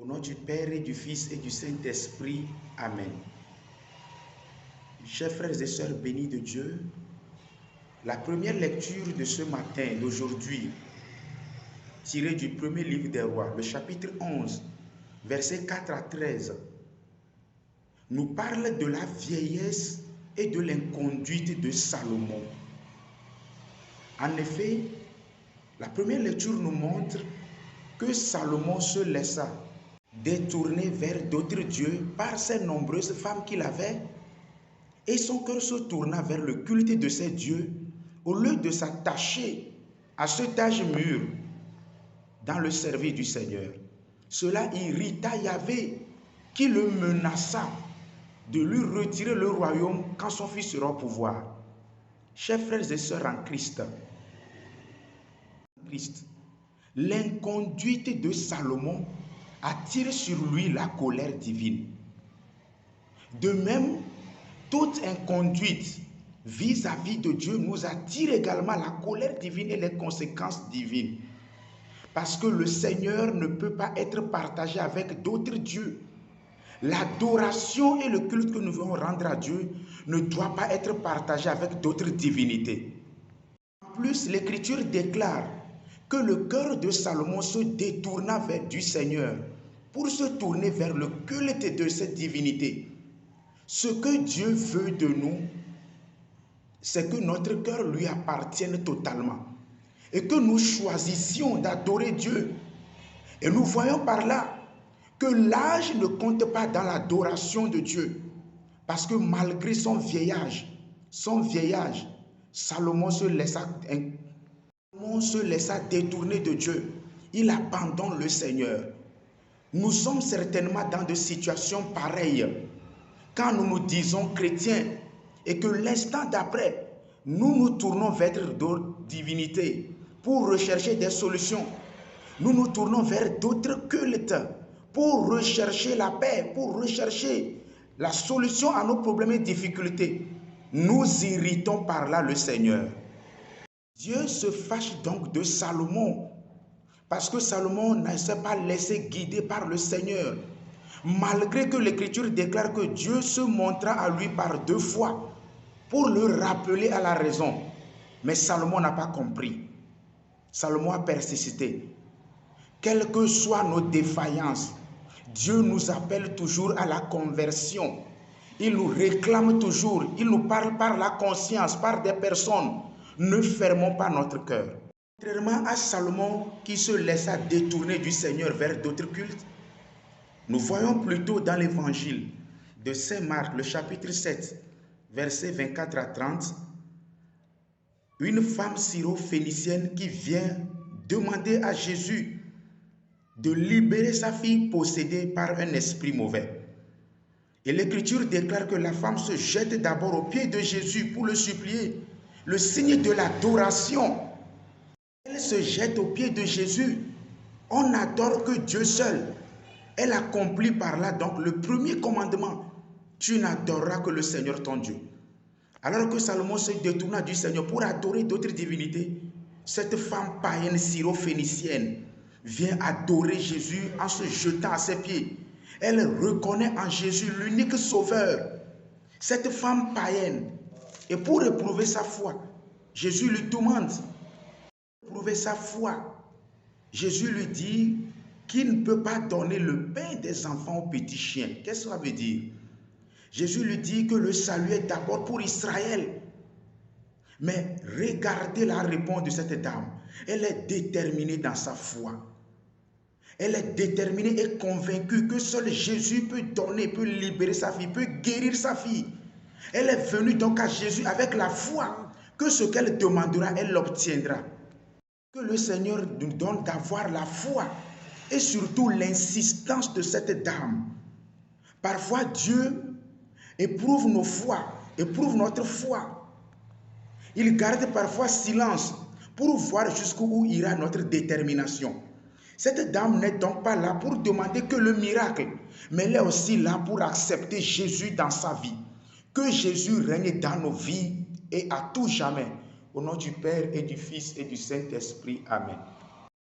Au nom du Père et du Fils et du Saint-Esprit. Amen. Chers frères et sœurs bénis de Dieu, la première lecture de ce matin, d'aujourd'hui, tirée du premier livre des rois, le chapitre 11, versets 4 à 13, nous parle de la vieillesse et de l'inconduite de Salomon. En effet, la première lecture nous montre que Salomon se laissa détourner vers d'autres dieux par ces nombreuses femmes qu'il avait, et son cœur se tourna vers le culte de ces dieux au lieu de s'attacher à cet âge mûr dans le service du Seigneur. Cela irrita Yahvé, qui le menaça de lui retirer le royaume quand son fils sera au pouvoir. Chers frères et sœurs en Christ, l'inconduite de Salomon attire sur lui la colère divine. De même, toute inconduite vis-à-vis de Dieu nous attire également la colère divine et les conséquences divines. Parce que le Seigneur ne peut pas être partagé avec d'autres dieux. L'adoration et le culte que nous voulons rendre à Dieu ne doit pas être partagé avec d'autres divinités. En plus, l'Écriture déclare que le cœur de Salomon se détourna vers du Seigneur pour se tourner vers le culte de cette divinité. Ce que Dieu veut de nous, c'est que notre cœur lui appartienne totalement et que nous choisissions d'adorer Dieu. Et nous voyons par là que l'âge ne compte pas dans l'adoration de Dieu, parce que malgré son vieillage, Salomon se laissa détourner de Dieu. Il abandonne le Seigneur. Nous sommes certainement dans des situations pareilles. Quand nous nous disons chrétiens et que l'instant d'après, nous nous tournons vers d'autres divinités pour rechercher des solutions. Nous nous tournons vers d'autres cultes pour rechercher la paix, pour rechercher la solution à nos problèmes et difficultés. Nous irritons par là le Seigneur. Dieu se fâche donc de Salomon parce que Salomon ne s'est pas laissé guider par le Seigneur. Malgré que l'Écriture déclare que Dieu se montra à lui par 2 fois pour le rappeler à la raison. Mais Salomon n'a pas compris. Salomon a persisté. Quelles que soient nos défaillances, Dieu nous appelle toujours à la conversion. Il nous réclame toujours, il nous parle par la conscience, par des personnes. Ne fermons pas notre cœur. Contrairement à Salomon qui se laissa détourner du Seigneur vers d'autres cultes, nous voyons plutôt dans l'évangile de Saint Marc, le chapitre 7, versets 24 à 30, une femme syro-phénicienne qui vient demander à Jésus de libérer sa fille possédée par un esprit mauvais. Et l'Écriture déclare que la femme se jette d'abord aux pieds de Jésus pour le supplier, le signe de l'adoration. Elle se jette aux pieds de Jésus. On n'adore que Dieu seul. Elle accomplit par là donc le premier commandement. Tu n'adoreras que le Seigneur ton Dieu. Alors que Salomon se détourna du Seigneur pour adorer d'autres divinités, cette femme païenne syro-phénicienne vient adorer Jésus en se jetant à ses pieds. Elle reconnaît en Jésus l'unique sauveur. Cette femme païenne, et pour éprouver sa foi, Jésus lui demande d'éprouver sa foi. Jésus lui dit qu'il ne peut pas donner le pain des enfants aux petits chiens. Qu'est-ce que ça veut dire? Jésus lui dit que le salut est d'abord pour Israël. Mais regardez la réponse de cette dame. Elle est déterminée dans sa foi. Elle est déterminée et convaincue que seul Jésus peut donner, peut libérer sa fille, peut guérir sa fille. Elle est venue donc à Jésus avec la foi que ce qu'elle demandera, elle l'obtiendra. Que le Seigneur nous donne d'avoir la foi et surtout l'insistance de cette dame. Parfois Dieu éprouve nos foi, éprouve notre foi. Il garde parfois silence pour voir jusqu'où ira notre détermination. Cette dame n'est donc pas là pour demander que le miracle, mais elle est aussi là pour accepter Jésus dans sa vie. Que Jésus règne dans nos vies et à tout jamais. Au nom du Père et du Fils et du Saint-Esprit. Amen.